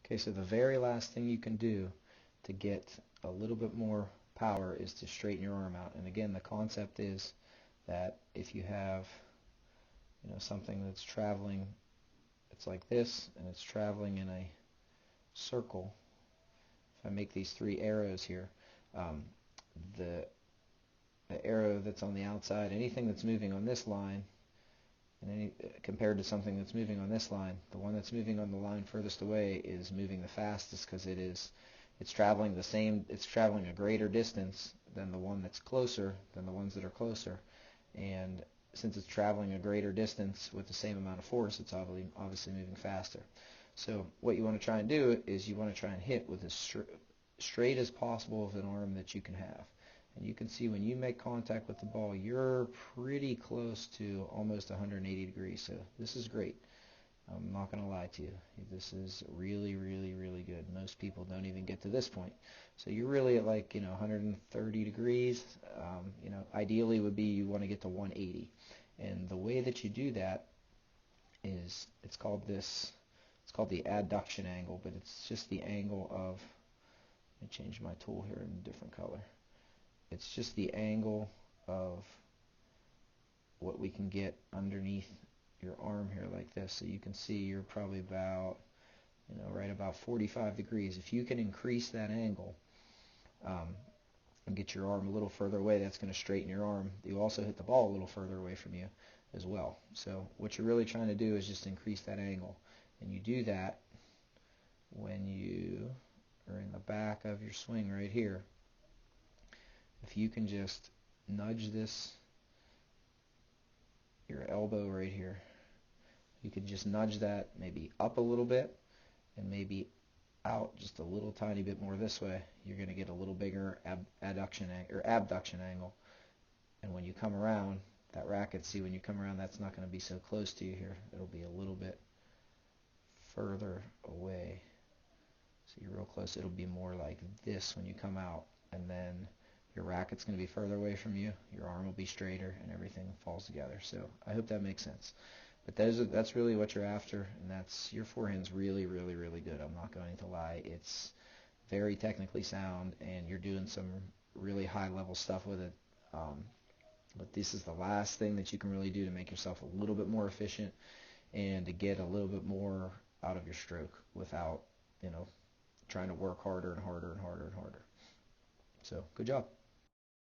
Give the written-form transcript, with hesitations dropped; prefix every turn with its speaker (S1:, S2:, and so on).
S1: Okay, so the very last thing you can do to get a little bit more power is to straighten your arm out. And again, the concept is that if you have, something that's traveling, it's like this, and it's traveling in a circle. If I make these three arrows here, um, the arrow that's on the outside, anything that's moving on this line, compared to something that's moving on this line, the one that's moving on the line furthest away is moving the fastest because it's traveling it's traveling a greater distance than the one that's closer than the ones that are closer. And since it's traveling a greater distance with the same amount of force, it's obviously moving faster. So what you want to try and do is you want to try and hit with as straight as possible of an arm that you can have. And you can see when you make contact with the ball, you're pretty close to almost 180 degrees. So this is great. I'm not going to lie to you. This is really, really, really good. Most people don't even get to this point. So you're really at 130 degrees. Ideally would be you want to get to 180. And the way that you do that is it's called the adduction angle, but it's just the angle of, let me change my tool here in a different color. It's just the angle of what we can get underneath your arm here like this. So you can see you're probably about, right about 45 degrees. If you can increase that angle and get your arm a little further away, that's going to straighten your arm. You also hit the ball a little further away from you as well. So what you're really trying to do is just increase that angle. And you do that when you are in the back of your swing right here. If you can just nudge your elbow right here, you could just nudge that maybe up a little bit and maybe out just a little tiny bit more this way, you're going to get a little bigger abduction angle. And when you come around, that racket, see, when you come around, that's not going to be so close to you here. It'll be a little bit further away. So you're real close. It'll be more like this when you come out, and then your racket's going to be further away from you, your arm will be straighter, and everything falls together. So I hope that makes sense. But that's really what you're after, and your forehand's really, really, really good. I'm not going to lie. It's very technically sound, and you're doing some really high-level stuff with it. But this is the last thing that you can really do to make yourself a little bit more efficient and to get a little bit more out of your stroke without, trying to work harder and harder and harder and harder. So good job.